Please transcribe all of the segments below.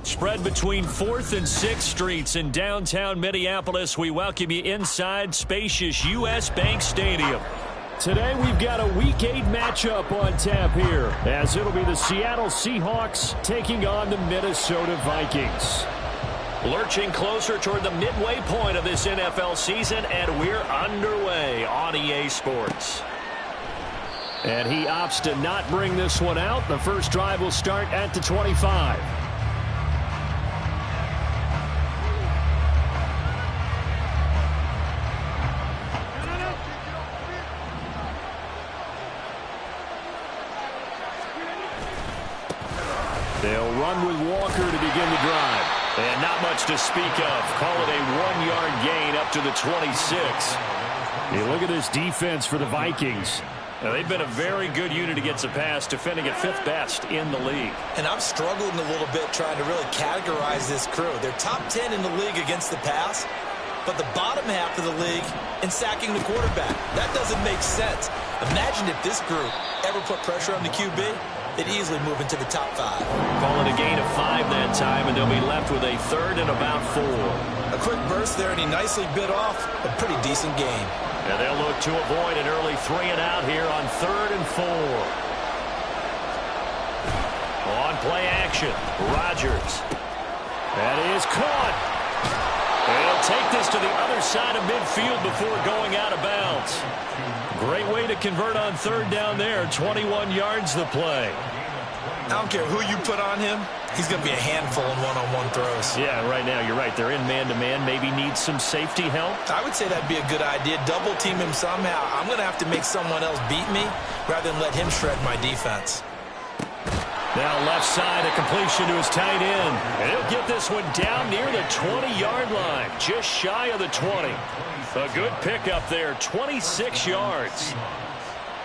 Spread between 4th and 6th Streets in downtown Minneapolis. We welcome you inside spacious U.S. Bank Stadium. Today we've got a Week 8 matchup on tap here, as it'll be the Seattle Seahawks taking on the Minnesota Vikings. Lurching closer toward the midway point of this NFL season, and we're underway on EA Sports. And he opts to not bring this one out. The first drive will start at the 25. They'll run with Walker to begin the drive. And not much to speak of. Call it a 1-yard gain up to the 26. Hey, look at this defense for the Vikings. Now, they've been a very good unit against the pass, defending at 5th best in the league. And I'm struggling a little bit trying to really categorize this crew. They're top 10 in the league against the pass, but the bottom half of the league in sacking the quarterback. That doesn't make sense. Imagine if this group ever put pressure on the QB. They'd easily move into the top 5. Call it a gain of 5 that time, and they'll be left with a 3rd and about 4. A quick burst there, and he nicely bit off a pretty decent gain. And they'll look to avoid an early 3 and out here on 3rd and 4. On play action, Rodgers. That is caught. They'll take this to the other side of midfield before going out of bounds. Great way to convert on 3rd down there. 21 yards the play. I don't care who you put on him. He's going to be a handful in one-on-one throws. Yeah, right now you're right. They're in man-to-man. Maybe needs some safety help. I would say that'd be a good idea. Double team him somehow. I'm going to have to make someone else beat me rather than let him shred my defense. Now left side, a completion to his tight end. And he'll get this one down near the 20-yard line, just shy of the 20. A good pickup there, 26 yards.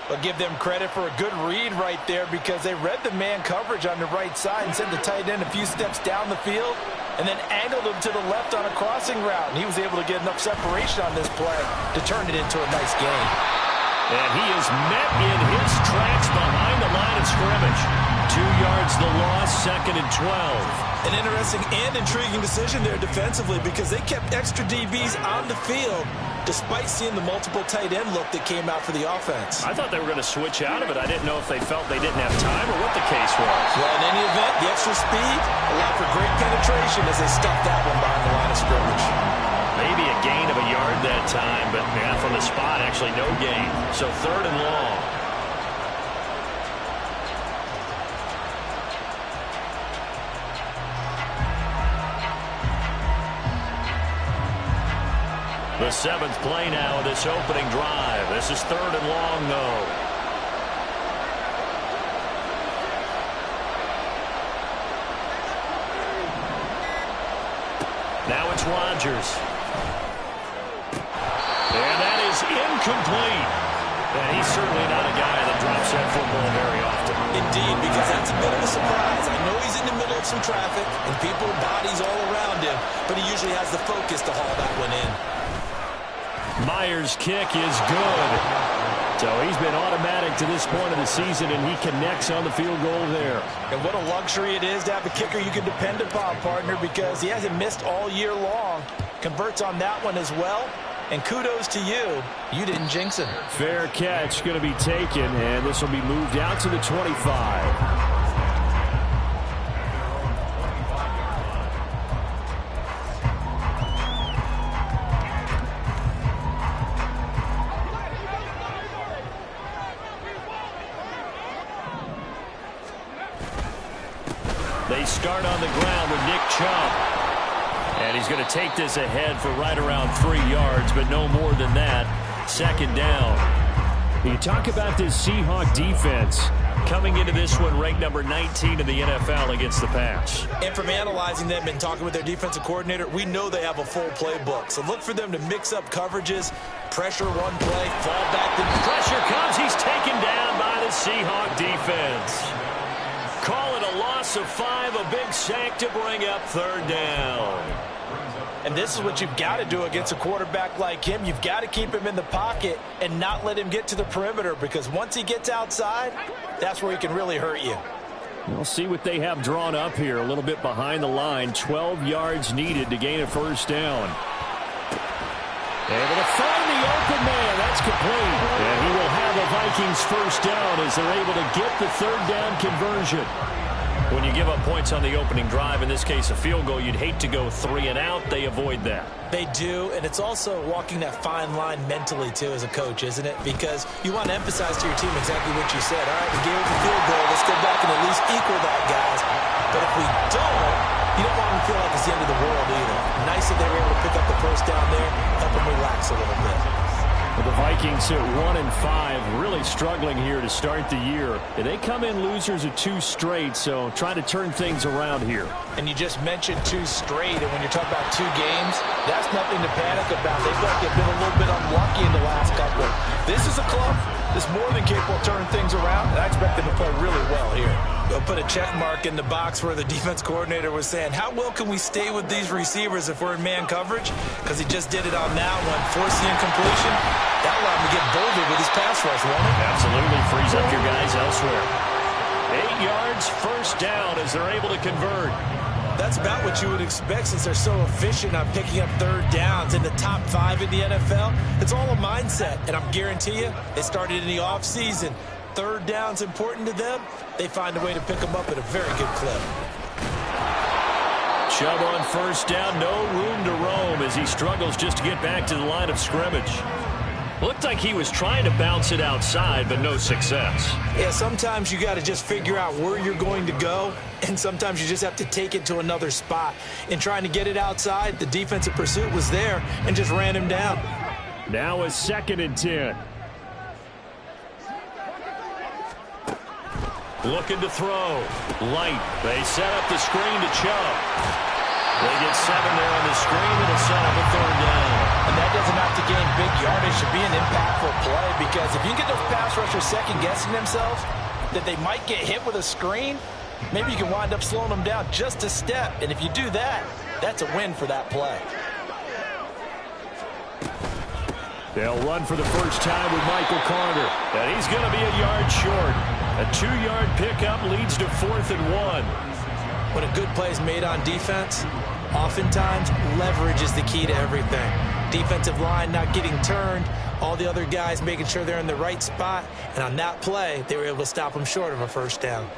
But give them credit for a good read right there, because they read the man coverage on the right side and sent the tight end a few steps down the field and then angled him to the left on a crossing route. And he was able to get enough separation on this play to turn it into a nice gain. And he is met in his tracks behind the line of scrimmage. 2 yards the loss, 2nd and 12. An interesting and intriguing decision there defensively, because they kept extra DBs on the field despite seeing the multiple tight end look that came out for the offense. I thought they were going to switch out of it. I didn't know if they felt they didn't have time or what the case was. Well, in any event, the extra speed allowed for great penetration as they stuffed that one behind the line of scrimmage. Maybe a gain of a yard that time, but yeah, from the spot, actually no gain. So 3rd and long. The 7th play now of this opening drive. This is 3rd and long, though. Now it's Rodgers. And that is incomplete. And he's certainly not a guy that drops that football very often. Indeed, because that's a bit of a surprise. I know he's in the middle of some traffic and people, bodies all around him, but he usually has the focus to haul that one in. Myers' kick is good. So he's been automatic to this point of the season, and he connects on the field goal there. And what a luxury it is to have a kicker you can depend upon, partner, because he hasn't missed all year long. Converts on that one as well. And kudos to you. You didn't jinx it. Fair catch going to be taken, and this will be moved out to the 25. They start on the ground with Nick Chubb. And he's going to take this ahead for right around 3 yards, but no more than that. 2nd down. You talk about this Seahawk defense coming into this one ranked number 19 in the NFL against the pass. And from analyzing them and talking with their defensive coordinator, we know they have a full playbook. So look for them to mix up coverages, pressure one play, fall back. The pressure comes. He's taken down by the Seahawk defense. Call it a loss of 5, a big sack to bring up third down. And this is what you've got to do against a quarterback like him. You've got to keep him in the pocket and not let him get to the perimeter, because once he gets outside, that's where he can really hurt you. We'll see what they have drawn up here. A little bit behind the line. 12 yards needed to gain a first down. Able to find the open man. That's complete. And he will have a Vikings first down as they're able to get the third down conversion. When you give up points on the opening drive, in this case a field goal, you'd hate to go 3 and out. They avoid that. They do, and it's also walking that fine line mentally, too, as a coach, isn't it? Because you want to emphasize to your team exactly what you said. All right, we gave up the field goal. Let's go back and at least equal that, guys. But if we don't, you don't want them to feel like it's the end of the world either. Nice that they were able to pick up the first down there, help them relax a little bit. Well, the Vikings at 1-5, really struggling here to start the year. And they come in losers of 2 straight, so trying to turn things around here. And you just mentioned 2 straight, and when you're talking about 2 games, that's nothing to panic about. They feel like they've been a little bit unlucky in the last couple. This is a club that's more than capable of turning things around, and I expect them to play really well here. We'll put a check mark in the box where the defense coordinator was saying, how well can we stay with these receivers if we're in man coverage? Because he just did it on that one, forcing incompletion. That allowed him to get bolder with his pass rush, won't it? Absolutely frees up your guys elsewhere. 8 yards, first down as they're able to convert. That's about what you would expect since they're so efficient on picking up third downs in the top 5 in the NFL. It's all a mindset, and I'm guarantee you, they started in the offseason. Third down's important to them. They find a way to pick them up at a very good clip. Chubb on first down, no room to roam as he struggles just to get back to the line of scrimmage. Looked like he was trying to bounce it outside, but no success. Yeah, sometimes you got to just figure out where you're going to go, and sometimes you just have to take it to another spot. In trying to get it outside, the defensive pursuit was there and just ran him down. Now a 2nd and 10. Looking to throw. Light. They set up the screen to Chubb. They get 7 there on the screen. It'll set up a third down. And that doesn't have to gain big yardage to be an impactful play, because if you can get those pass rushers second-guessing themselves that they might get hit with a screen, maybe you can wind up slowing them down just a step. And if you do that, that's a win for that play. They'll run for the first time with Michael Carter. And he's going to be a yard short. A 2-yard pickup leads to 4th and 1. When a good play is made on defense, oftentimes leverage is the key to everything. Defensive line not getting turned, all the other guys making sure they're in the right spot, and on that play, they were able to stop them short of a first down.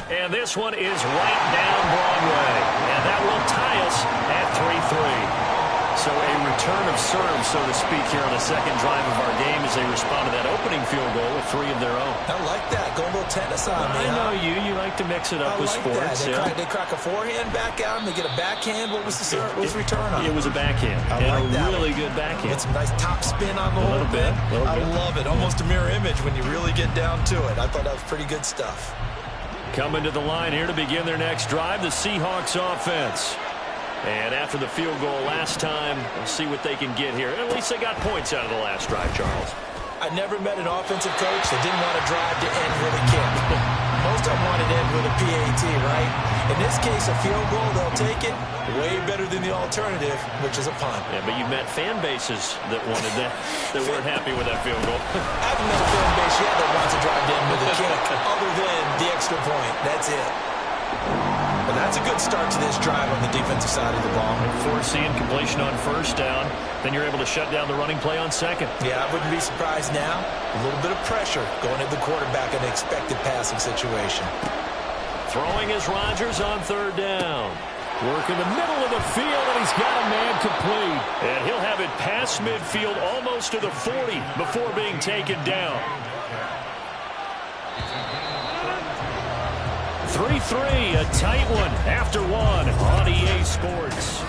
And this one is right down Broadway, and that will tie us at 3-3. So a return of serve, so to speak, here on the second drive of our game as they respond to that opening field goal with 3 of their own. I like that. Go a little tennis on me. I know you. You like to mix it up with sports. They crack a forehand back out, and they get a backhand. What was the serve? What was the return on? It was a backhand. I like that. Really good backhand. Get some nice top spin on the whole thing. I love it. Almost a mirror image when you really get down to it. I thought that was pretty good stuff. Coming to the line here to begin their next drive, the Seahawks offense. And after the field goal last time, we'll see what they can get here. At least they got points out of the last drive, Charles. I never met an offensive coach that didn't want to drive to end with a kick. Most of them wanted to end with a PAT, right? In this case, a field goal, they'll take it. Way better than the alternative, which is a punt. Yeah, but you met fan bases that wanted that, that weren't happy with that field goal. I haven't met a fan base yet that wants to drive to end with a kick, other than the extra point. That's it. But that's a good start to this drive on the defensive side of the ball. Forcing completion on first down. Then you're able to shut down the running play on second. Yeah, I wouldn't be surprised now. A little bit of pressure going at the quarterback in an expected passing situation. Throwing is Rodgers on third down. Work in the middle of the field, and he's got a man complete. And he'll have it past midfield almost to the 40 before being taken down. 3-3, a tight one after one on EA Sports.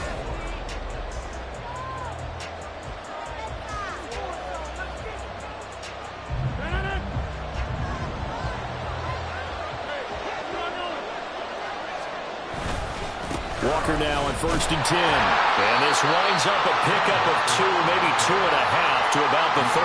Walker now on 1st and 10. And this winds up a pickup of 2, maybe 2.5 to about the 39.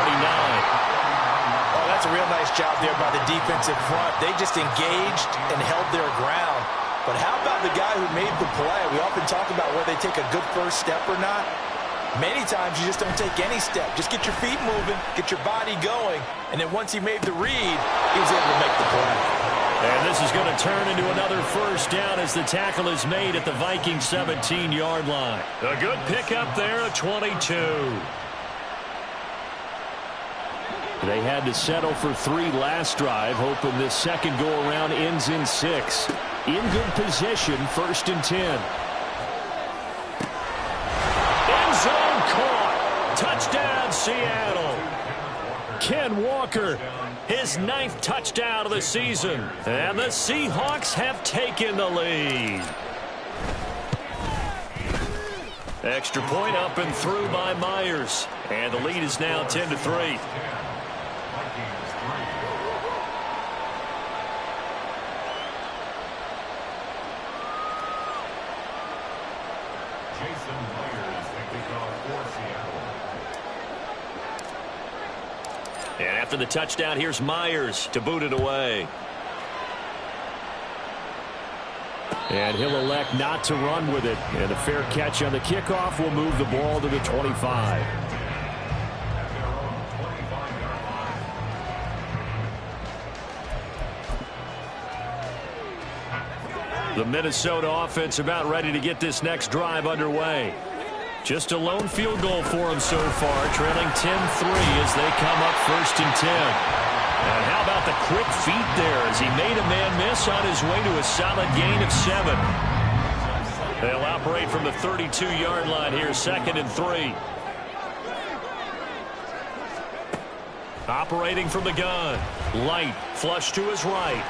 Oh, that's a real nice job there by the defensive front. They just engaged and held their ground. But how about the guy who made the play? We often talk about whether they take a good first step or not. Many times you just don't take any step. Just get your feet moving, get your body going, and then once he made the read, he was able to make the play. And this is going to turn into another first down as the tackle is made at the Vikings 17-yard line. A good pickup there at 22. They had to settle for 3 last drive, hoping this second go-around ends in 6. In good position, 1st and 10. End zone caught. Touchdown, Seattle. Ken Walker, his 9th touchdown of the season. And the Seahawks have taken the lead. Extra point up and through by Myers. And the lead is now 10-3. And after the touchdown, here's Myers to boot it away. And he'll elect not to run with it. And a fair catch on the kickoff will move the ball to the 25. The Minnesota offense about ready to get this next drive underway. Just a lone field goal for them so far, trailing 10-3 as they come up 1st and 10. And how about the quick feet there as he made a man miss on his way to a solid gain of 7. They'll operate from the 32-yard line here, 2nd and 3. Operating from the gun. Light, flush to his right.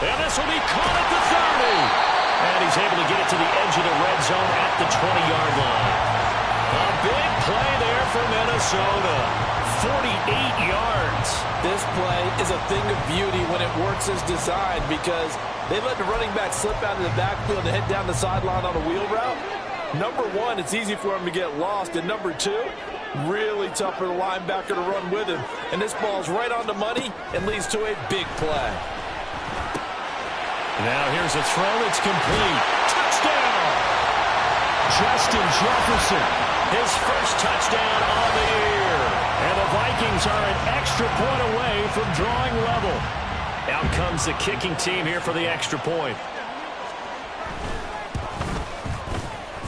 And this will be caught at the 30. And he's able to get it to the edge of the red zone at the 20-yard line. A big play there for Minnesota. 48 yards. This play is a thing of beauty when it works as designed because they let the running back slip out of the backfield and head down the sideline on a wheel route. Number 1, it's easy for him to get lost. And number 2, really tough for the linebacker to run with him. And this ball's right on the money and leads to a big play. Now here's a throw. It's complete. Touchdown! Justin Jefferson, his first touchdown on the year. And the Vikings are an extra point away from drawing level. Out comes the kicking team here for the extra point.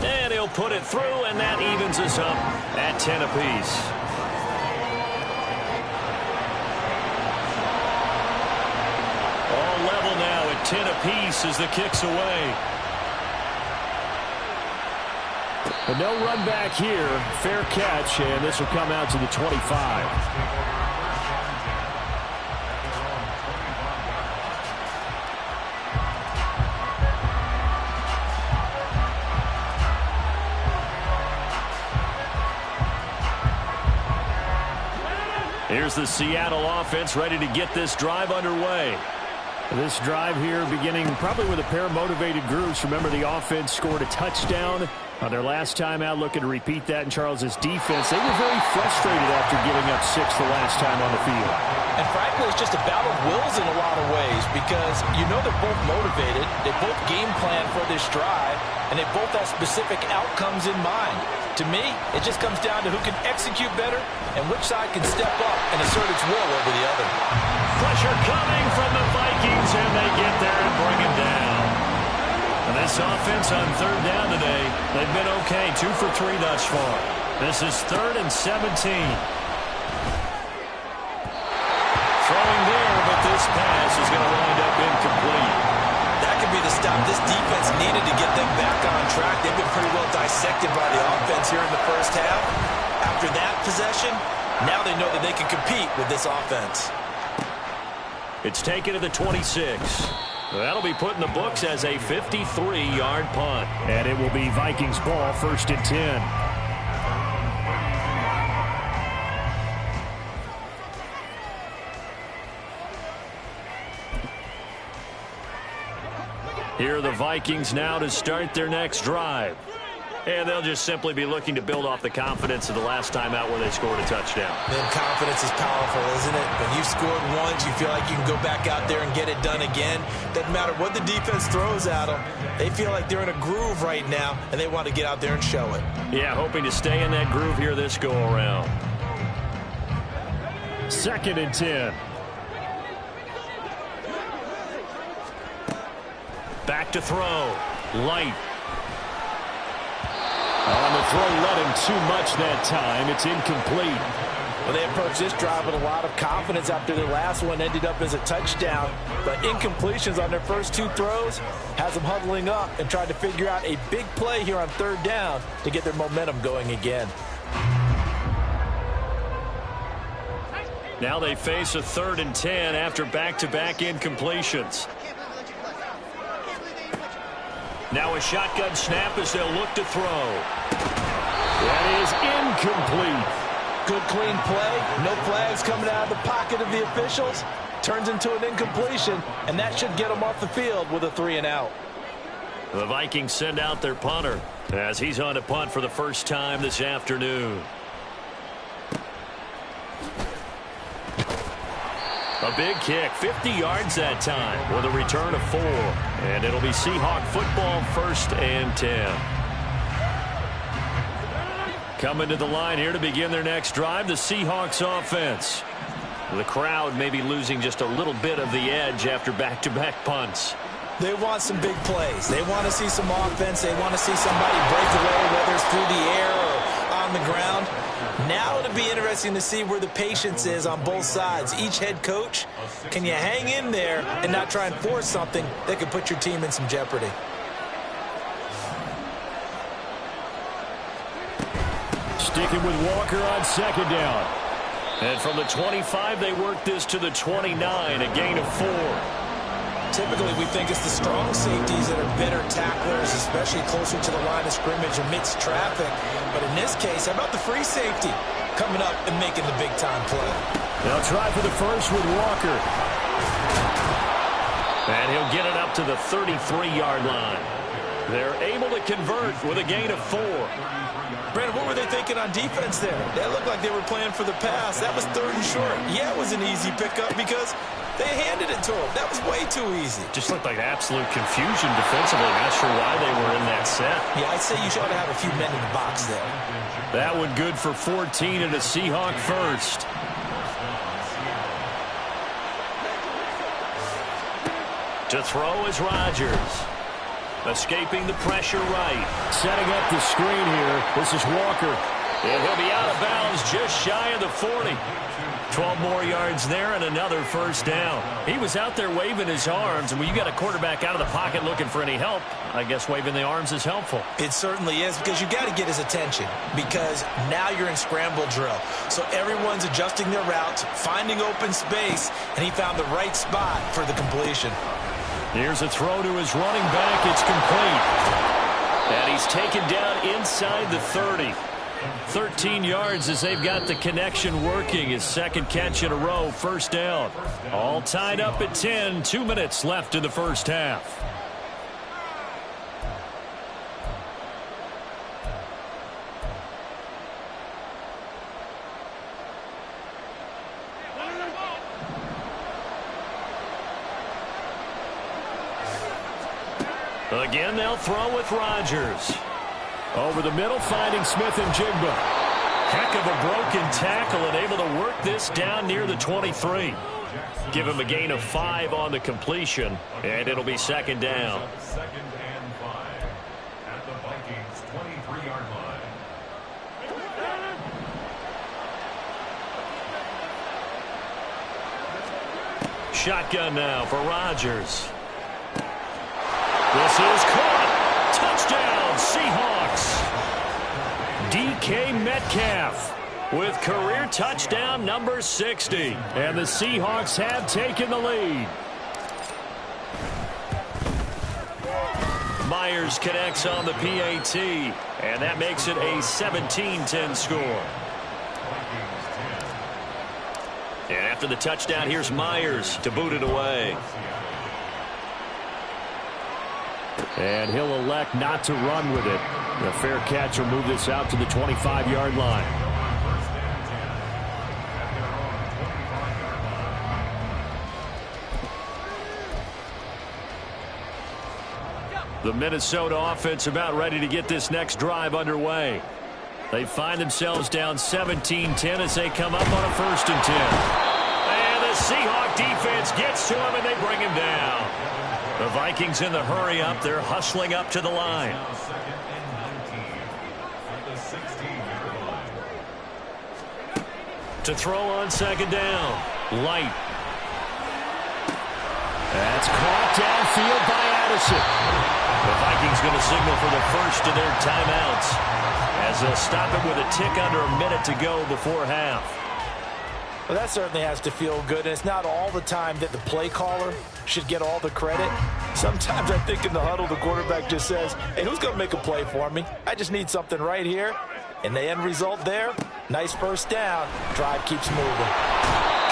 And he'll put it through, and that evens us up at 10 apiece. All level now at 10 apiece as the kick's away. But no run back here. Fair catch, and this will come out to the 25. Here's the Seattle offense ready to get this drive underway. This drive here beginning probably with a pair of motivated groups. Remember, the offense scored a touchdown on their last time out, looking to repeat that in Charles's defense. They were very frustrated after giving up 6 the last time on the field. And frankly, it's just a battle of wills in a lot of ways because you know they're both motivated. They both game plan for this drive, and they both have specific outcomes in mind. To me, it just comes down to who can execute better and which side can step up and assert its will over the other. Pressure coming from the Vikings, and they get there and bring him down. And this offense on 3rd down today, they've been okay, 2 for 3 thus far. This is 3rd and 17. Throwing there, but this pass is going to wind up incomplete. That could be the stop this defense needed to get them back on track. They've been pretty well dissected by the offense here in the first half. After that possession, now they know that they can compete with this offense. It's taken to the 26. That'll be put in the books as a 53-yard punt. And it will be Vikings ball, 1st and 10. Here are the Vikings now to start their next drive. And they'll just simply be looking to build off the confidence of the last time out where they scored a touchdown. Man, confidence is powerful, isn't it? When you've scored once, you feel like you can go back out there and get it done again. Doesn't matter what the defense throws at them. They feel like they're in a groove right now, and they want to get out there and show it. Yeah, hoping to stay in that groove here this go-around. 2nd and 10. Back to throw. Light. On the throw, led him too much that time. It's incomplete. Well, they approached this drive with a lot of confidence after their last one ended up as a touchdown. But incompletions on their first 2 throws has them huddling up and trying to figure out a big play here on 3rd down to get their momentum going again. Now they face a 3rd and 10 after back-to-back incompletions. Now a shotgun snap as they'll look to throw. That is incomplete. Good clean play. No flags coming out of the pocket of the officials. Turns into an incompletion, and that should get them off the field with a 3-and-out. The Vikings send out their punter as he's on to punt for the first time this afternoon. A big kick, 50 yards that time with a return of 4. And it'll be Seahawk football, 1st and 10. Coming to the line here to begin their next drive, the Seahawks offense. The crowd may be losing just a little bit of the edge after back-to-back punts. They want some big plays. They want to see some offense. They want to see somebody break away, whether it's through the air or on the ground. Now it'll be interesting to see where the patience is on both sides. Each head coach, can you hang in there and not try and force something that could put your team in some jeopardy? Sticking with Walker on 2nd down. And from the 25, they work this to the 29, a gain of 4. Typically, we think it's the strong safeties that are better tacklers, especially closer to the line of scrimmage amidst traffic. But in this case, how about the free safety coming up and making the big-time play? They'll try for the first with Walker. And he'll get it up to the 33-yard line. They're able to convert with a gain of 4. Brandon, what were they thinking on defense there? That looked like they were playing for the pass. That was 3rd and short. Yeah, it was an easy pickup because they handed it to him. That was way too easy. Just looked like absolute confusion defensively. Not sure why they were in that set. Yeah, I'd say you should have a few men in the box there. That one good for 14 and a Seahawk first. To throw is Rodgers. Escaping the pressure right. Setting up the screen here. This is Walker. And he'll be out of bounds just shy of the 40. 12 more yards there and another first down. He was out there waving his arms, and when you got a quarterback out of the pocket looking for any help, I guess waving the arms is helpful. It certainly is, because you got to get his attention, because now you're in scramble drill. So everyone's adjusting their routes, finding open space, and he found the right spot for the completion. Here's a throw to his running back. It's complete. And he's taken down inside the 30. 13 yards as they've got the connection working. His 2nd catch in a row, first down. All tied up at 10. 2 minutes left in the first half. Again, they'll throw with Rodgers. Over the middle, finding Smith and Jigba. Heck of a broken tackle and able to work this down near the 23. Give him a gain of 5 on the completion, and it'll be 2nd down. 2nd and 5 at the Vikings' 23-yard line. Shotgun now for Rodgers. This is caught. Touchdown, Seahawks. DK Metcalf with career touchdown number 60. And the Seahawks have taken the lead. Myers connects on the PAT, and that makes it a 17-10 score. And after the touchdown, here's Myers to boot it away. And he'll elect not to run with it. A fair catch will move this out to the 25-yard line. The Minnesota offense about ready to get this next drive underway. They find themselves down 17-10 as they come up on a 1st and 10. And the Seahawk defense gets to him and they bring him down. The Vikings in the hurry up. They're hustling up to the line. To throw on 2nd down. Light. That's caught downfield by Addison. The Vikings going to signal for the first of their timeouts as they'll stop it with a tick under a minute to go before half. Well, that certainly has to feel good, and it's not all the time that the play caller should get all the credit. Sometimes I think in the huddle the quarterback just says, hey, who's going to make a play for me? I just need something right here. And the end result there, nice 1st down. Drive keeps moving.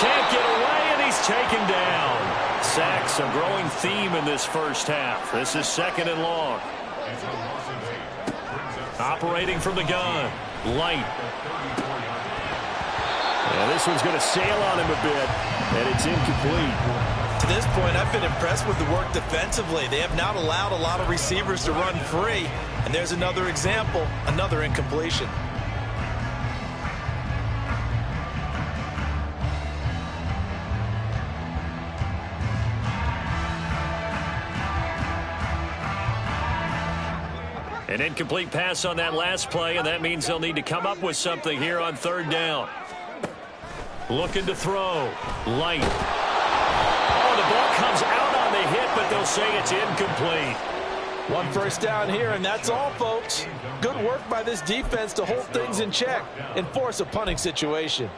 Can't get away, and he's taken down. Sacks, a growing theme in this first half. This is 2nd and long. Operating from the gun. Light. Yeah, this one's going to sail on him a bit, and it's incomplete. To this point, I've been impressed with the work defensively. They have not allowed a lot of receivers to run free. And there's another example, another incompletion. An incomplete pass on that last play, and that means they'll need to come up with something here on 3rd down. Looking to throw. Light. Oh, the ball comes out on the hit, but they'll say it's incomplete. 1 first down here, and that's all, folks. Good work by this defense to hold things in check and force a punting situation.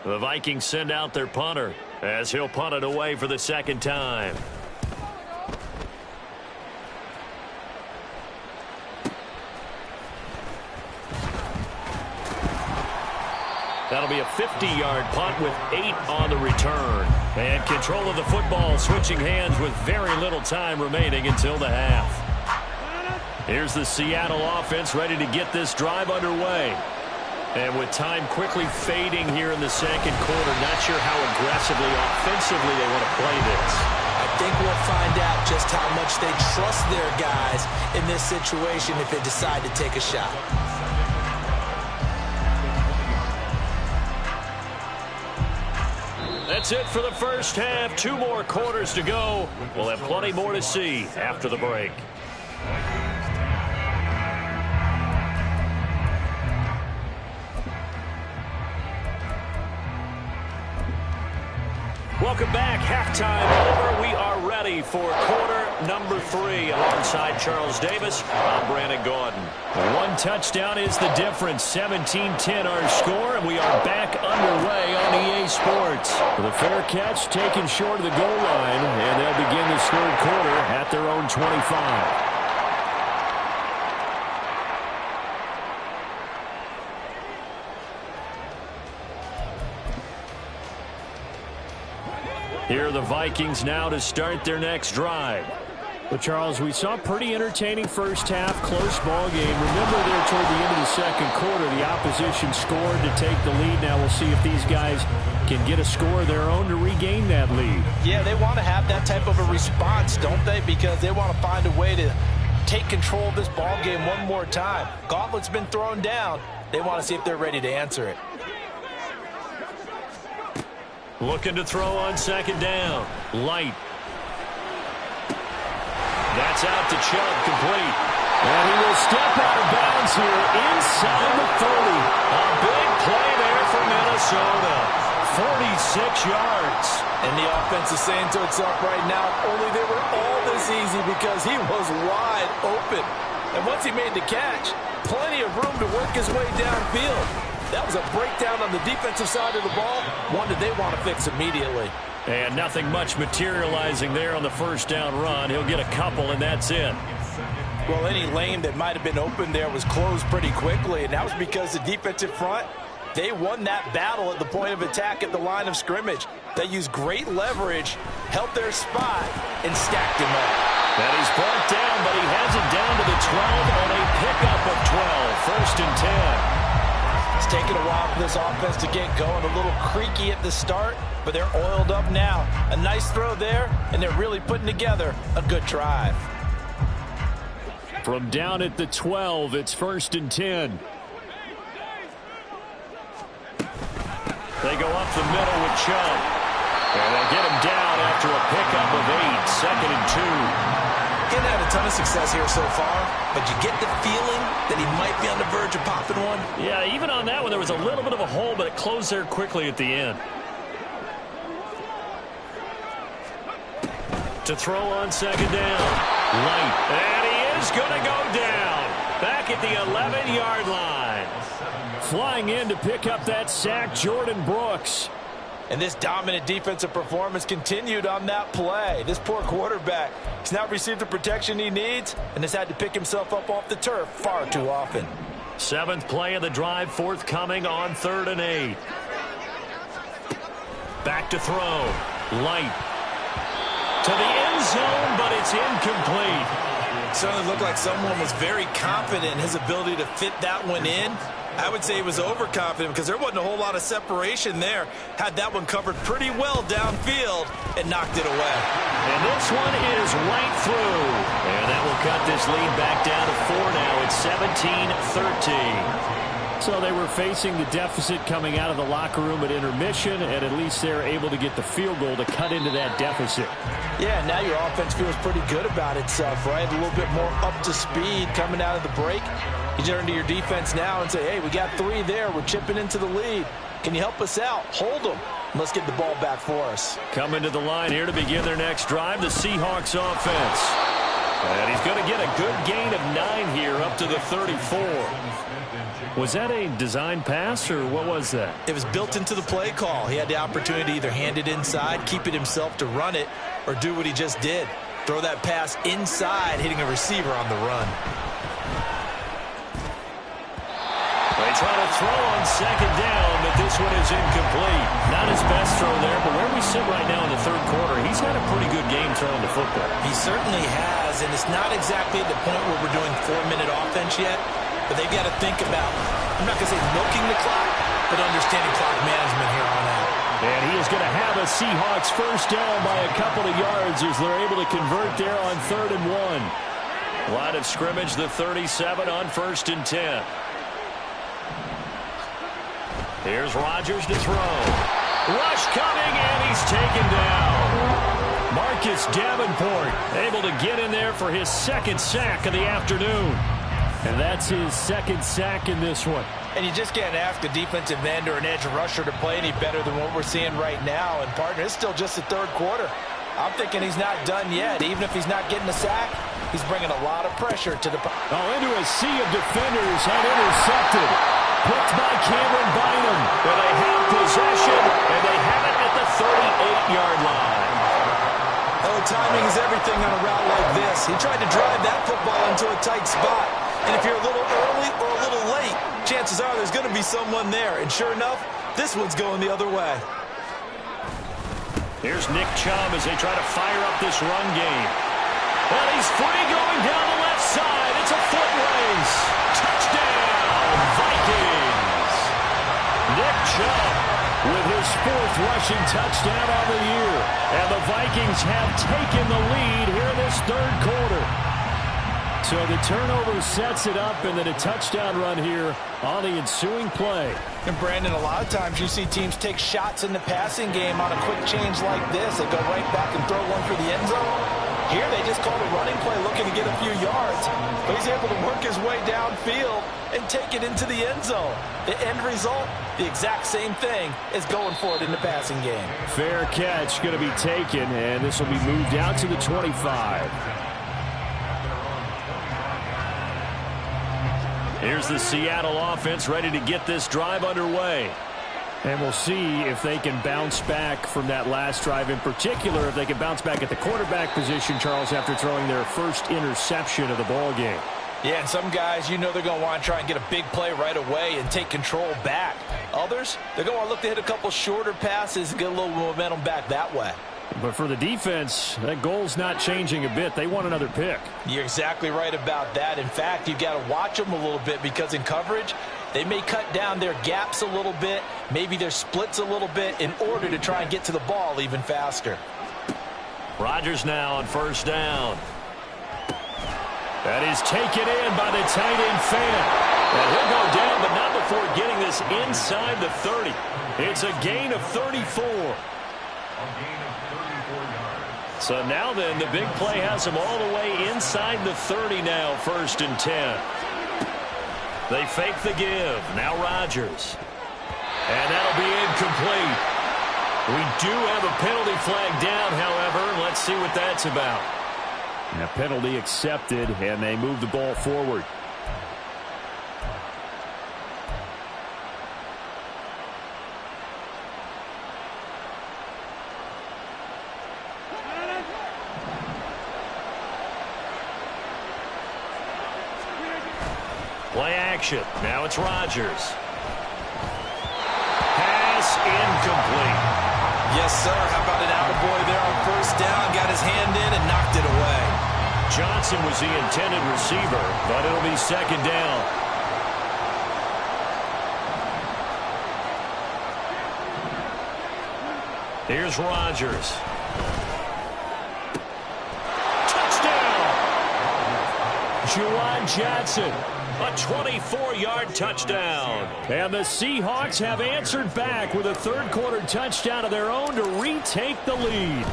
The Vikings send out their punter as he'll punt it away for the 2nd time. That'll be a 50-yard punt with 8 on the return. And control of the football switching hands with very little time remaining until the half. Here's the Seattle offense ready to get this drive underway. And with time quickly fading here in the 2nd quarter, not sure how aggressively, offensively they want to play this. I think we'll find out just how much they trust their guys in this situation if they decide to take a shot. That's it for the first half. 2 more quarters to go. We'll have plenty more to see after the break. Welcome back. Halftime over. We are ready for quarter number 3. Alongside Charles Davis, I'm Brandon Gaudin. 1 touchdown is the difference. 17-10 our score, and we are back underway on EA Sports. The fair catch taken short of the goal line, and they'll begin this 3rd quarter at their own 25. Here are the Vikings now to start their next drive. Well, Charles, we saw a pretty entertaining first half, close ball game. Remember there toward the end of the 2nd quarter, the opposition scored to take the lead. Now we'll see if these guys can get a score of their own to regain that lead. Yeah, they want to have that type of a response, don't they? Because they want to find a way to take control of this ball game one more time. Gauntlet's been thrown down. They want to see if they're ready to answer it. Looking to throw on 2nd down. Light. That's out to Chubb, complete. And he will step out of bounds here inside the 30. A big play there for Minnesota. 46 yards. And the offense is saying to itself right now, only they were all this easy because he was wide open. And once he made the catch, plenty of room to work his way downfield. That was a breakdown on the defensive side of the ball, one that they want to fix immediately. And nothing much materializing there on the first down run. He'll get a couple, and that's it. Well, any lane that might have been open there was closed pretty quickly, and that was because the defensive front They won that battle at the point of attack at the line of scrimmage. They used great leverage, held their spot, and stacked him up. And he's brought down, but he has it down to the 12 on a pickup of 12. First and 10. It's taken a while for this offense to get going. A little creaky at the start, but they're oiled up now. A nice throw there, and they're really putting together a good drive. From down at the 12, it's first and 10. They go up the middle with Chubb. And they'll get him down after a pickup of 8, second and 2. He hasn't had a ton of success here so far, but you get the feeling that he might be on the verge of popping one. Yeah, even on that one, there was a little bit of a hole, but it closed there quickly at the end. To throw on second down. Light. And he is going to go down. Back at the 11-yard line. Flying in to pick up that sack, Jordan Brooks. And this dominant defensive performance continued on that play. This poor quarterback has not received the protection he needs and has had to pick himself up off the turf far too often. 7th play of the drive, forthcoming on 3rd and 8. Back to throw. Light. To the end zone, but it's incomplete. Certainly looked like someone was very confident in his ability to fit that one in. I would say he was overconfident because there wasn't a whole lot of separation there. Had that one covered pretty well downfield and knocked it away. And this one is right through. And that will cut this lead back down to 4 now. It's 17-13. So they were facing the deficit coming out of the locker room at intermission, and at least they're able to get the field goal to cut into that deficit. Yeah, now your offense feels pretty good about itself, right? A little bit more up to speed coming out of the break. You turn to your defense now and say, hey, we got 3 there. We're chipping into the lead. Can you help us out? Hold them. Let's get the ball back for us. Coming to the line here to begin their next drive, the Seahawks offense. And he's going to get a good gain of 9 here up to the 34. Was that a design pass, or what was that? It was built into the play call. He had the opportunity to either hand it inside, keep it himself to run it, or do what he just did. Throw that pass inside, hitting a receiver on the run. They try to throw on second down, but this one is incomplete. Not his best throw there, but where we sit right now in the 3rd quarter, he's had a pretty good game throwing the football. He certainly has, and it's not exactly at the point where we're doing 4-minute offense yet, but they've got to think about, I'm not going to say milking the clock, but understanding clock management here on out. And he is going to have a Seahawks first down by a couple of yards as they're able to convert there on 3rd and 1. Line of scrimmage, the 37 on 1st and 10. Here's Rodgers to throw. Rush coming, and he's taken down. Marcus Davenport able to get in there for his 2nd sack of the afternoon. And that's his 2nd sack in this one. And you just can't ask a defensive end or an edge rusher to play any better than what we're seeing right now. And, partner, it's still just the 3rd quarter. I'm thinking he's not done yet. Even if he's not getting a sack, he's bringing a lot of pressure to the... into a sea of defenders and intercepted. Picked by Cameron Bynum. But they have possession, and they have it at the 38-yard line. Oh, timing is everything on a route like this. He tried to drive that football into a tight spot. And if you're a little early or a little late, chances are there's going to be someone there. And sure enough, this one's going the other way. Here's Nick Chubb as they try to fire up this run game. And he's free going down the left side. It's a foot race. Touchdown, Vikings. Nick Chubb with his 4th rushing touchdown on the year. And the Vikings have taken the lead here in this 3rd quarter. So the turnover sets it up, and then a touchdown run here on the ensuing play. And, Brandon, a lot of times you see teams take shots in the passing game on a quick change like this. They go right back and throw one for the end zone. Here they just called a running play looking to get a few yards. But he's able to work his way downfield and take it into the end zone. The end result, the exact same thing as going for it in the passing game. Fair catch going to be taken, and this will be moved out to the 25. Here's the Seattle offense ready to get this drive underway. And we'll see if they can bounce back from that last drive. In particular, if they can bounce back at the quarterback position, Charles, after throwing their first interception of the ball game. Yeah, and some guys, they're going to want to try and get a big play right away and take control back. Others, they're going to want to look to hit a couple shorter passes and get a little momentum back that way. But for the defense, that goal's not changing a bit. They want another pick. You're exactly right about that. In fact, you've got to watch them a little bit because in coverage, they may cut down their gaps a little bit, maybe their splits a little bit in order to try and get to the ball even faster. Rodgers now on first down. That is taken in by the tight end fan. And he'll go down, but not before getting this inside the 30. It's a gain of 34. So now then, the big play has him all the way inside the 30 now, 1st and 10. They fake the give. Now Rodgers. And that'll be incomplete. We do have a penalty flag down, however. Let's see what that's about. And a penalty accepted, and they move the ball forward. Play action. Now it's Rodgers. Pass incomplete. Yes, sir. How about an attaboy there on first down? Got his hand in and knocked it away. Johnson was the intended receiver, but it'll be 2nd down. Here's Rodgers. Touchdown! Juwan Johnson. A 24-yard touchdown. And the Seahawks have answered back with a third-quarter touchdown of their own to retake the lead.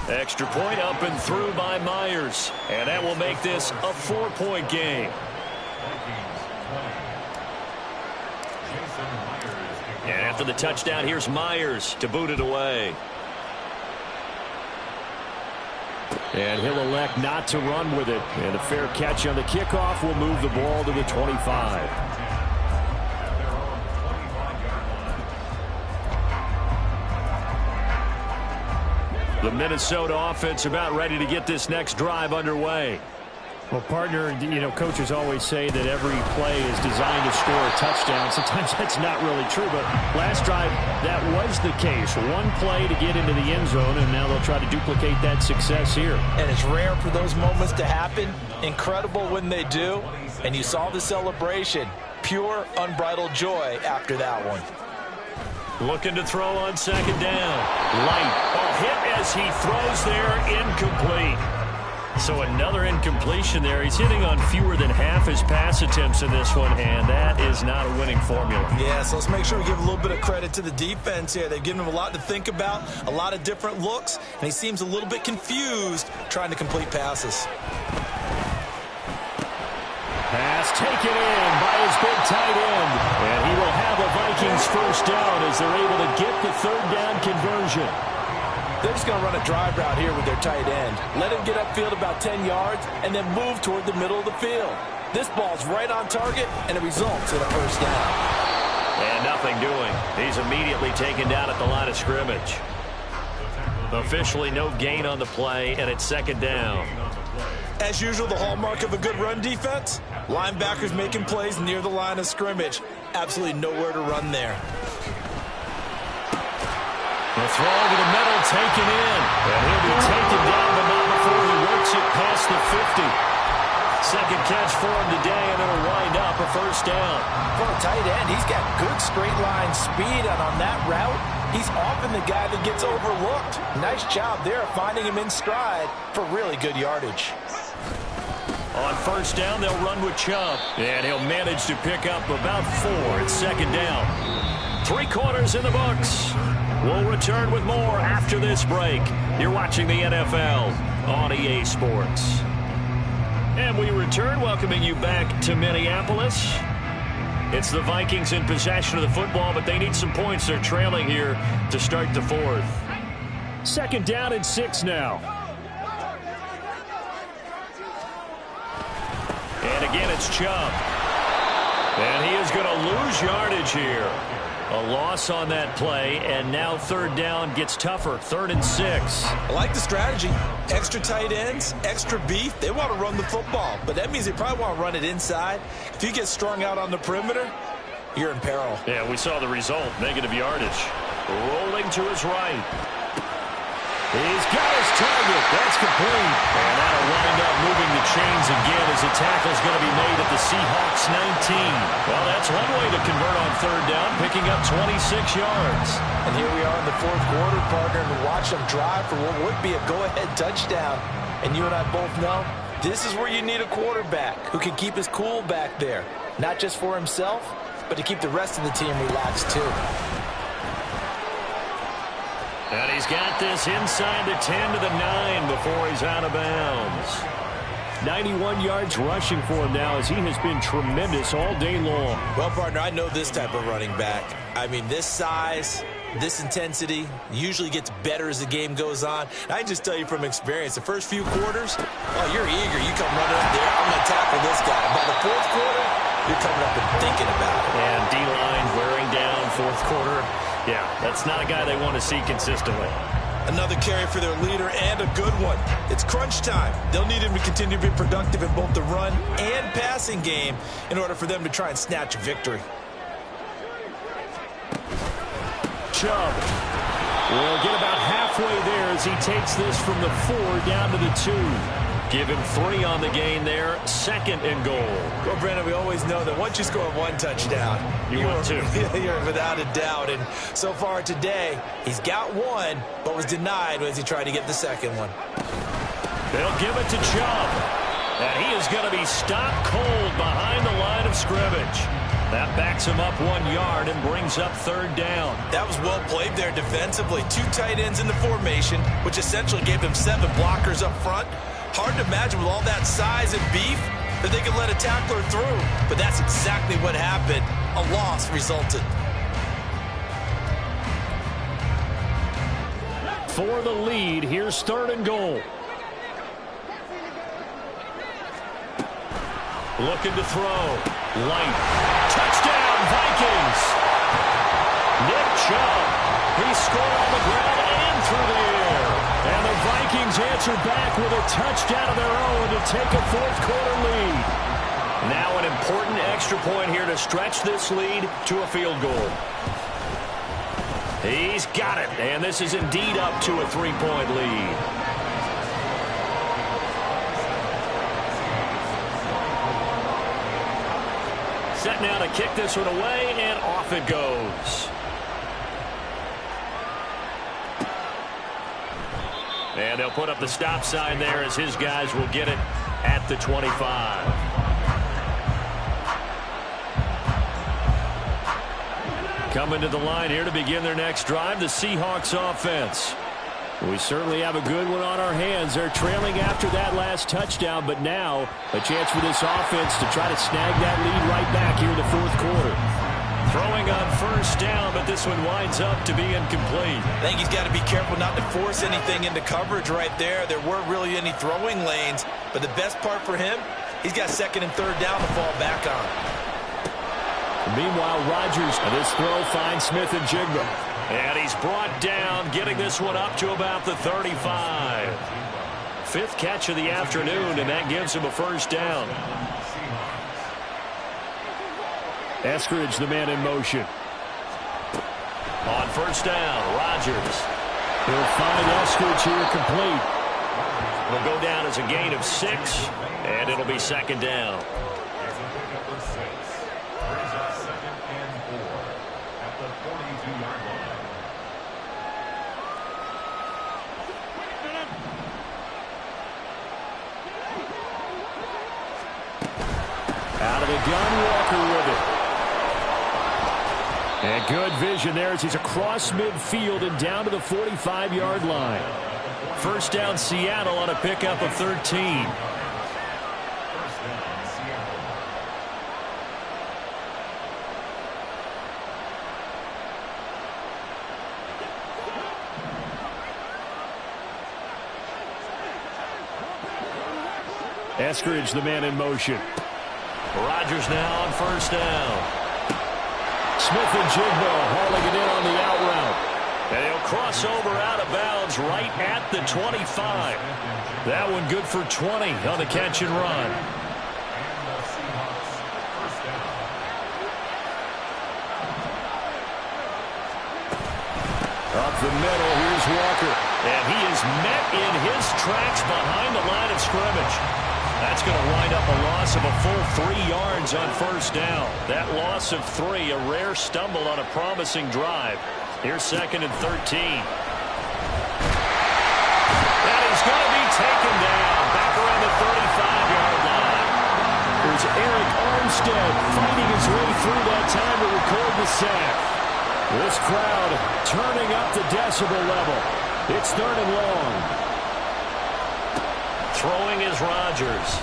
Extra point up and through by Myers. And that will make this a 4-point game. And after the touchdown, here's Myers to boot it away. And he'll elect not to run with it. And a fair catch on the kickoff will move the ball to the 25. The Minnesota offense about ready to get this next drive underway. Well, partner, coaches always say that every play is designed to score a touchdown. Sometimes that's not really true, but last drive, that was the case. One play to get into the end zone, and now they'll try to duplicate that success here. And it's rare for those moments to happen. Incredible when they do. And you saw the celebration. Pure, unbridled joy after that one. Looking to throw on 2nd down. Light. A hit as he throws there, incomplete. So another incompletion there. He's hitting on fewer than half his pass attempts in this one, and that is not a winning formula. Yeah, so let's make sure we give a little bit of credit to the defense here. They've given him a lot to think about, a lot of different looks, and he seems a little bit confused trying to complete passes. Pass taken in by his big tight end, and he will have a Vikings first down as they're able to get the 3rd down conversion. They're just going to run a drive route here with their tight end. Let him get upfield about 10 yards and then move toward the middle of the field. This ball's right on target, and it results in a first down. And nothing doing. He's immediately taken down at the line of scrimmage. Officially no gain on the play, and it's 2nd down. As usual, the hallmark of a good run defense, linebackers making plays near the line of scrimmage. Absolutely nowhere to run there. The throw over the middle taken in. And he'll be taken down, but not before he works it past the 50. 2nd catch for him today, and it'll wind up a first down. For a tight end, he's got good straight line speed, and on that route, he's often the guy that gets overlooked. Nice job there finding him in stride for really good yardage. On first down, they'll run with Chubb. And he'll manage to pick up about 4 at 2nd down. 3 quarters in the books. We'll return with more after this break. You're watching the NFL on EA Sports. And we return, welcoming you back to Minneapolis. It's the Vikings in possession of the football, but they need some points. They're trailing here to start the 4th. 2nd down and 6 now. And again, it's Chubb. And he is going to lose yardage here A loss on that play, and now third down gets tougher. 3rd and 6. I like the strategy. Extra tight ends, extra beef. They want to run the football, but that means they probably want to run it inside. If you get strung out on the perimeter, you're in peril. Yeah, we saw the result. Negative yardage. Rolling to his right. He's got his target. That's complete. And that'll wind up moving the chains again as the tackle's going to be made at the Seahawks 19. Well, that's one way to convert on third down, picking up 26 yards. And here we are in the 4th quarter, partner, and watch them drive for what would be a go-ahead touchdown. And you and I both know this is where you need a quarterback who can keep his cool back there. Not just for himself, but to keep the rest of the team relaxed too. And he's got this inside the 10 to the 9 before he's out of bounds. 91 yards rushing for him now as he has been tremendous all day long. Well, partner, I know this type of running back. I mean, this size, this intensity usually gets better as the game goes on. And I just tell you from experience, the first few quarters, oh, you're eager. You come running up there, I'm going to tackle this guy. By the 4th quarter, you're coming up and thinking about it. And D-line wearing down 4th quarter. Yeah, that's not a guy they want to see consistently. Another carry for their leader and a good one. It's crunch time. They'll need him to continue to be productive in both the run and passing game in order for them to try and snatch a victory. Chubb will get about halfway there as he takes this from the 4 down to the 2. Give him 3 on the gain there. 2nd and goal. Well, Brandon, we always know that once you score 1 touchdown, you want 2. You're without a doubt. And so far today, he's got 1, but was denied as he tried to get the 2nd one. They'll give it to Chubb. And he is going to be stopped cold behind the line of scrimmage. That backs him up 1 yard and brings up 3rd down. That was well played there defensively. 2 tight ends in the formation, which essentially gave them 7 blockers up front. Hard to imagine with all that size and beef that they could let a tackler through. But that's exactly what happened. A loss resulted. For the lead, here's 3rd and goal. Looking to throw. Light. Touchdown, Vikings. Nick Chubb. He scored on the ground and through the air. And the Vikings answer back with a touchdown of their own to take a 4th quarter lead. Now an important extra point here to stretch this lead to a field goal. He's got it. And this is indeed up to a 3-point lead. Set now to kick this one away, and off it goes. And they'll put up the stop sign there as his guys will get it at the 25. Coming to the line here to begin their next drive, the Seahawks offense. We certainly have a good one on our hands. They're trailing after that last touchdown, but now a chance for this offense to try to snag that lead right back here in the 4th quarter. Throwing on 1st down, but this one winds up to be incomplete. I think he's got to be careful not to force anything into coverage right there. There weren't really any throwing lanes, but the best part for him, he's got 2nd and 3rd down to fall back on. Meanwhile, Rodgers, and this throw finds Smith and Jigba. And he's brought down, getting this one up to about the 35. 5th catch of the afternoon, and that gives him a 1st down. Eskridge, the man in motion. On 1st down, Rodgers. He'll find Eskridge here complete. It'll go down as a gain of 6, and it'll be 2nd down. Out of the gun, Walker with it. And good vision there as he's across midfield and down to the 45-yard line. 1st down, Seattle on a pickup of 13. Eskridge, the man in motion. Rodgers now on 1st down. Smith and Jigbo hauling it in on the out route. And he'll cross over out of bounds right at the 25. That one good for 20 on the catch and run. Up the middle, here's Walker. And he is met in his tracks behind the line of scrimmage. That's going to wind up a loss of a full 3 yards on first down. That loss of 3, a rare stumble on a promising drive. Here's 2nd and 13. That is going to be taken down back around the 35-yard line. There's Eric Armstead fighting his way through that time to record the sack. This crowd turning up the decibel level. It's 3rd and long. Throwing is Rodgers.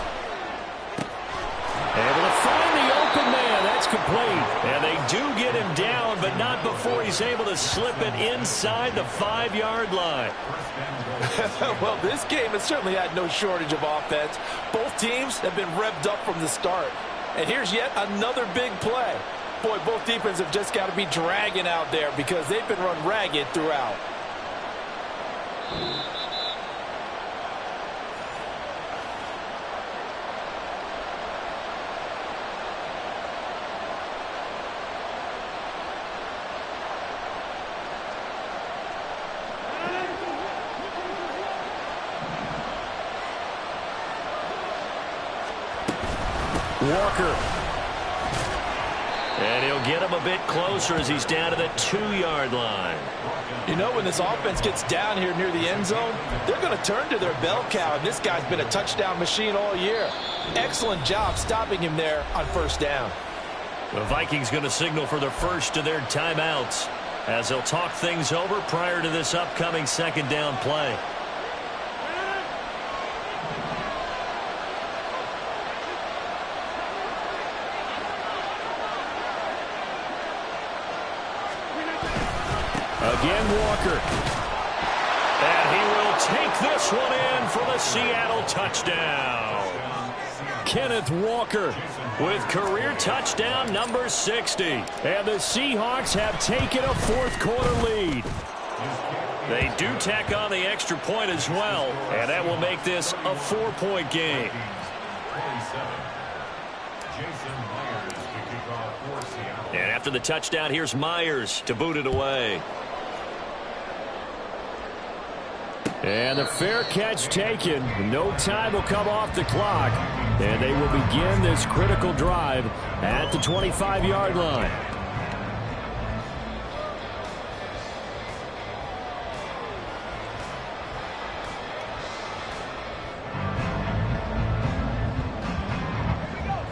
Able to find the open man. That's complete. And they do get him down, but not before he's able to slip it inside the 5-yard line. Well, this game has certainly had no shortage of offense. Both teams have been revved up from the start. And here's yet another big play. Boy, both defenses have just got to be dragging out there because they've been run ragged throughout. Walker. And he'll get him a bit closer as he's down to the 2-yard line. You know, when this offense gets down here near the end zone, they're going to turn to their bell cow, and this guy's been a touchdown machine all year. Excellent job stopping him there on first down. The Vikings going to signal for the first of their timeouts as they'll talk things over prior to this upcoming 2nd down play. Again, Walker. And he will take this one in for the Seattle touchdown. Kenneth Walker with career touchdown number 60. And the Seahawks have taken a 4th quarter lead. They do tack on the extra point as well, and that will make this a 4-point game. And after the touchdown, here's Myers to boot it away. And the fair catch taken. No time will come off the clock. And they will begin this critical drive at the 25-yard line.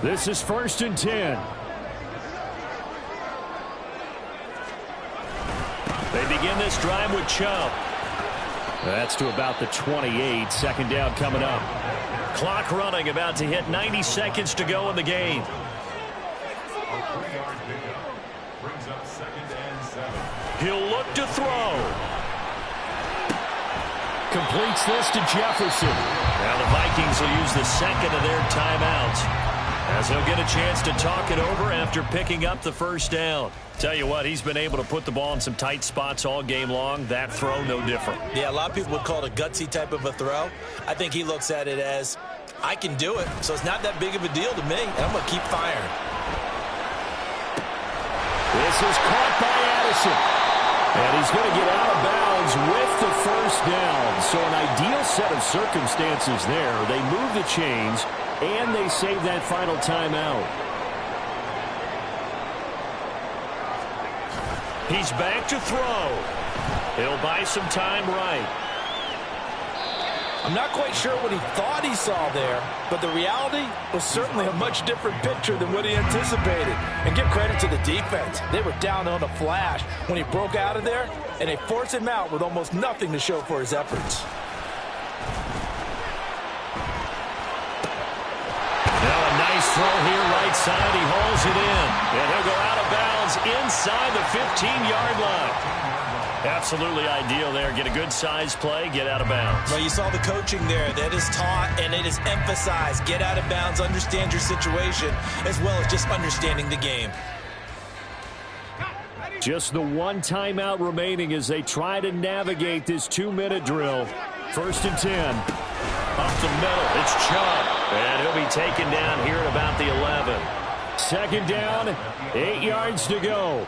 This is 1st and 10. They begin this drive with Chubb. That's to about the 28. 2nd down coming up. Clock running, about to hit 90 seconds to go in the game. He'll look to throw. Completes this to Jefferson. Now the Vikings will use the 2nd of their timeouts as he'll get a chance to talk it over after picking up the first down. Tell you what, he's been able to put the ball in some tight spots all game long. That throw, no different. Yeah, a lot of people would call it a gutsy type of a throw. I think he looks at it as, I can do it, so it's not that big of a deal to me, and I'm going to keep firing. This is caught by Addison. And he's going to get out of bounds with the first down. So an ideal set of circumstances there. They move the chains, and they save that final timeout. He's back to throw. He'll buy some time right. I'm not quite sure what he thought he saw there, but the reality was certainly a much different picture than what he anticipated. And give credit to the defense. They were down on a flash when he broke out of there, and they forced him out with almost nothing to show for his efforts. Now a nice throw here right side. He hauls it in. And he'll go out of bounds inside the 15-yard line. Absolutely ideal there. Get a good size play, get out of bounds. Well, you saw the coaching there. That is taught and it is emphasized. Get out of bounds, understand your situation, as well as just understanding the game. Just the one timeout remaining as they try to navigate this 2-minute drill. 1st and 10. Up the middle, it's Chubb. And he'll be taken down here at about the 11. 2nd down, 8 yards to go.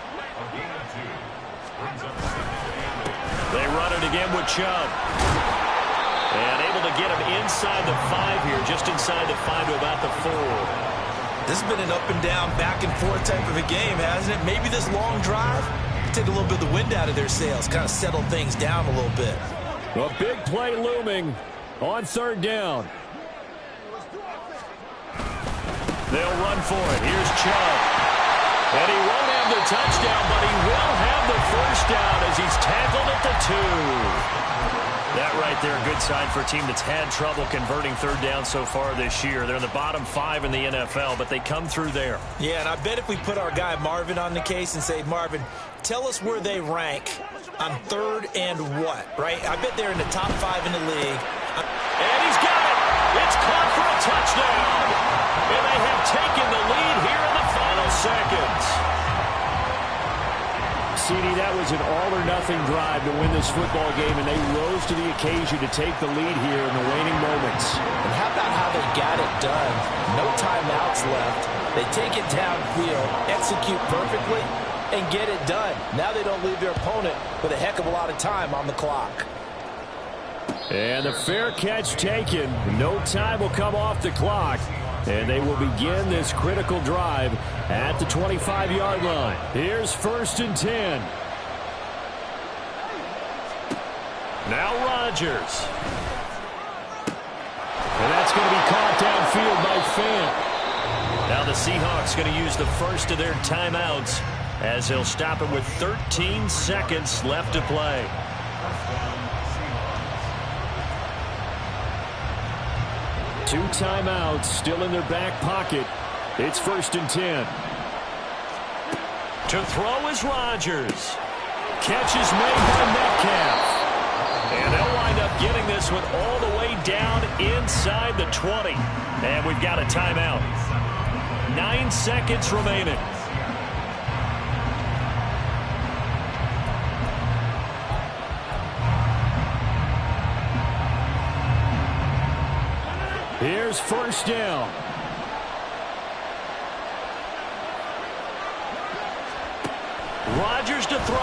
They run it again with Chubb. And able to get him inside the 5 here, just inside the 5 to about the 4. This has been an up-and-down, back-and-forth type of a game, hasn't it? Maybe this long drive take a little bit of the wind out of their sails, kind of settle things down a little bit. A big play looming on 3rd down. They'll run for it. Here's Chubb. And he won't have the touchdown, but he will have the 1st down as he's tackled at the 2. That right there, a good sign for a team that's had trouble converting 3rd down so far this year. They're in the bottom 5 in the NFL, but they come through there. Yeah, and I bet if we put our guy Marvin on the case and say, Marvin, tell us where they rank on 3rd and what, right? I bet they're in the top 5 in the league. And he's got it. It's caught for a touchdown. And they have taken the lead here in the final seconds. CD, that was an all-or-nothing drive to win this football game, and they rose to the occasion to take the lead here in the waning moments. And how about how they got it done? No timeouts left. They take it downfield, execute perfectly, and get it done. Now they don't leave their opponent with a heck of a lot of time on the clock. And the fair catch taken. No time will come off the clock. And they will begin this critical drive at the 25-yard line. Here's 1st and 10. Now Rodgers. And that's going to be caught downfield by Fant. Now the Seahawks going to use the first of their timeouts as they'll stop it with 13 seconds left to play. Two timeouts still in their back pocket. It's 1st and 10. To throw is Rodgers. Catch is made by Metcalf. And they'll wind up getting this one all the way down inside the 20. And we've got a timeout. 9 seconds remaining. Here's 1st down. Rodgers to throw.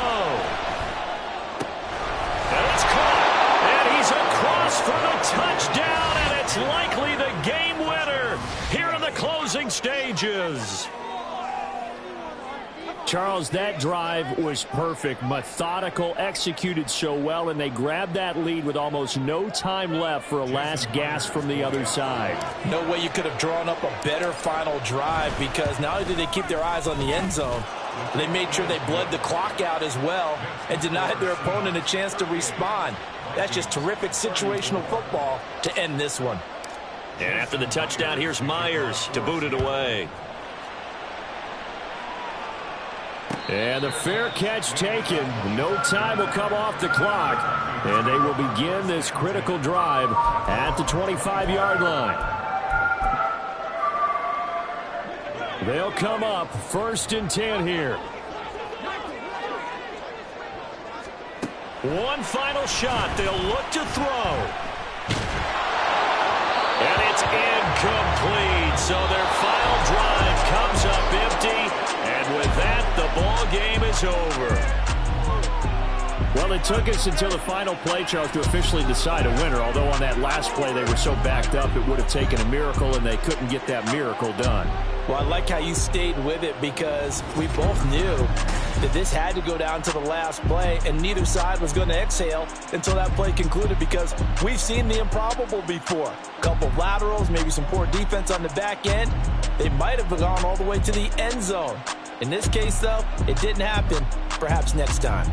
And it's caught. And he's across for the touchdown. And it's likely the game winner here in the closing stages. Charles, that drive was perfect, methodical, executed so well, and they grabbed that lead with almost no time left for a last gasp from the other side. No way you could have drawn up a better final drive, because not only did they keep their eyes on the end zone, they made sure they bled the clock out as well and denied their opponent a chance to respond. That's just terrific situational football to end this one. And after the touchdown, here's Myers to boot it away. And the fair catch taken. No time will come off the clock. And they will begin this critical drive at the 25-yard line. They'll come up 1st and 10 here. One final shot. They'll look to throw. And it's incomplete. So their final drive comes up empty. And with that, the ball game is over. Well, it took us until the final play, Charles, to officially decide a winner. Although on that last play they were so backed up, it would have taken a miracle, and they couldn't get that miracle done. Well, I like how you stayed with it, because we both knew that this had to go down to the last play, and neither side was going to exhale until that play concluded, because we've seen the improbable before. A couple of laterals, maybe some poor defense on the back end. They might have gone all the way to the end zone. In this case, though, it didn't happen. Perhaps next time.